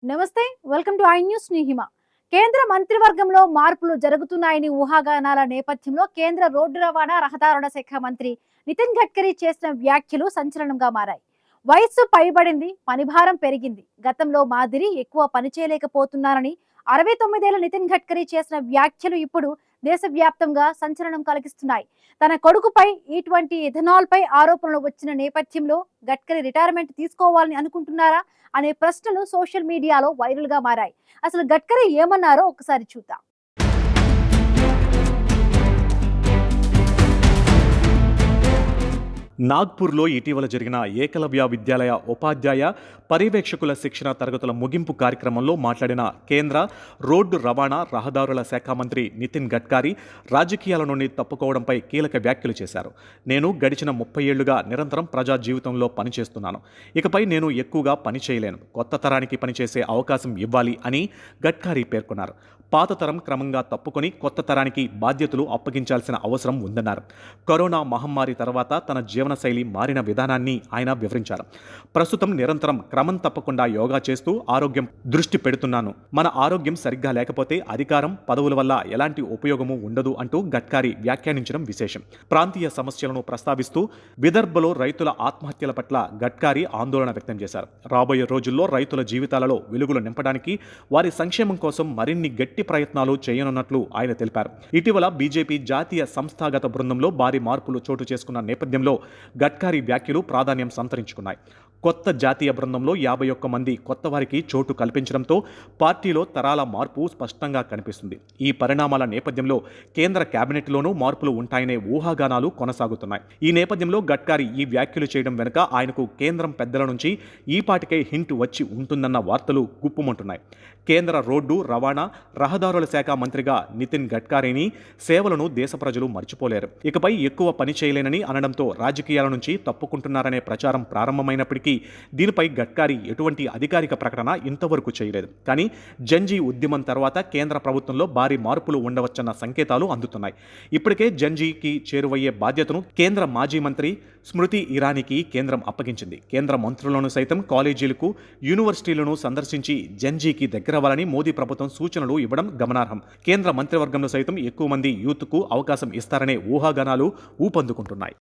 నమస్తే. Welcome to I news నిహిమ. కేంద్ర మంత్రివర్గంలో మార్పులు జరుగుతున్నాయని ఊహాగానాల నేపథ్యంలో కేంద్ర రోడ్డు రవాణా రహదారుల శాఖ మంత్రి నితిన్ గడ్కరీ చేసిన వ్యాఖ్యలు సంచలనంగా మారాయి. వయస్సు పైబడింది, పనిభారం పెరిగింది, గతంలో మాదిరి ఎక్కువ పని చేయలేకపోతున్నారని 69 ఏళ్ల నితిన్ గడ్కరీ చేసిన వ్యాఖ్యలు ఇప్పుడు దేశవ్యాప్తంగా సంచలనం కలిగిస్తున్నాయి. తన కొడుకుపై E20 ఇథనాల్ పై ఆరోపణలు వచ్చిన నేపథ్యంలో గడ్కరీ రిటైర్మెంట్ తీసుకోవాలని అనుకుంటున్నారా అనే ప్రశ్నలు సోషల్ మీడియాలో వైరల్ గా మారాయి. అసలు గడ్కరీ ఏమన్నారో ఒకసారి చూద్దాం. నాగ్పూర్లో ఇటీవల జరిగిన ఏకలవ్య విద్యాలయ ఉపాధ్యాయ పర్యవేక్షకుల శిక్షణ తరగతుల ముగింపు కార్యక్రమంలో మాట్లాడిన కేంద్ర రోడ్డు రవాణా రహదారుల శాఖ మంత్రి నితిన్ గడ్కరీ రాజకీయాల నుండి తప్పుకోవడంపై కీలక వ్యాఖ్యలు చేశారు. నేను గడిచిన 30 ఏళ్లుగా నిరంతరం ప్రజా జీవితంలో పనిచేస్తున్నాను. ఇకపై నేను ఎక్కువగా పని చేయలేను. కొత్త తరానికి పనిచేసే అవకాశం ఇవ్వాలి అని గడ్కరీ పేర్కొన్నారు. పాత తరం క్రమంగా తప్పుకొని కొత్త తరానికి బాధ్యతలు అప్పగించాల్సిన అవసరం ఉందన్నారు. కరోనా మహమ్మారి తర్వాత తన జీవనశైలి మారిన విధానాన్ని ఆయన వివరించారు. ప్రస్తుతం నిరంతరం క్రమం తప్పకుండా యోగా చేస్తూ ఆరోగ్యం దృష్టి పెడుతున్నాను. మన ఆరోగ్యం సరిగ్గా లేకపోతే అధికారం, పదవుల వల్ల ఎలాంటి ఉపయోగము ఉండదు అంటూ గడ్కరీ వ్యాఖ్యానించడం విశేషం. ప్రాంతీయ సమస్యలను ప్రస్తావిస్తూ విదర్భలో రైతుల ఆత్మహత్యల పట్ల గడ్కరీ ఆందోళన వ్యక్తం చేశారు. రాబోయే రోజుల్లో రైతుల జీవితాలలో వెలుగులు నింపడానికి వారి సంక్షేమం కోసం మరిన్ని గట్టి ప్రయత్నాలు చేయనున్నట్లు ఆయన తెలిపారు. ఇటీవల బీజేపీ జాతీయ సంస్థాగత బృందంలో భారీ మార్పులు చోటు చేసుకున్న నేపథ్యంలో గడ్కరీ వ్యాఖ్యలు ప్రాధాన్యం సంతరించుకున్నాయి. కొత్త జాతీయ బృందంలో 51 మంది కొత్త వారికి చోటు కల్పించడంతో పార్టీలో తరాల మార్పు స్పష్టంగా కనిపిస్తుంది. ఈ పరిణామాల నేపథ్యంలో కేంద్ర కేబినెట్లోనూ మార్పులు ఉంటాయనే ఊహాగానాలు కొనసాగుతున్నాయి. ఈ నేపథ్యంలో గడ్కరీ ఈ వ్యాఖ్యలు చేయడం వెనుక ఆయనకు కేంద్రం పెద్దల నుంచి ఈపాటికే హింట్ వచ్చి ఉంటుందన్న వార్తలు గుప్పుమంటున్నాయి. కేంద్ర రోడ్డు రవాణా రహదారుల శాఖ మంత్రిగా నితిన్ గడ్కరీని సేవలను దేశ ప్రజలు మర్చిపోలేరు. ఇకపై ఎక్కువ పని చేయలేనని అనడంతో రాజకీయాల నుంచి తప్పుకుంటున్నారనే ప్రచారం ప్రారంభమైనప్పటికీ దీనిపై గడ్కరీ ఎటువంటి అధికారిక ప్రకటన ఇంతవరకు చేయలేదు. కానీ జన్జీ ఉద్యమం తర్వాత కేంద్ర ప్రభుత్వంలో భారీ మార్పులు ఉండవచ్చన్న సంకేతాలు అందుతున్నాయి. ఇప్పటికే జన్జీకి చేరువయ్యే బాధ్యతను కేంద్ర మాజీ మంత్రి స్మృతి ఇరానీకి కేంద్రం అప్పగించింది. కేంద్ర మంత్రులను సైతం కాలేజీలకు, యూనివర్సిటీలను సందర్శించి జన్జీకి దగ్గరవ్వాలని మోదీ ప్రభుత్వం సూచనలు ఇవ్వడం గమనార్హం. కేంద్ర మంత్రివర్గంలో సైతం ఎక్కువ మంది యూత్కు అవకాశం ఇస్తారనే ఊహాగానాలు ఊపందుకుంటున్నాయి.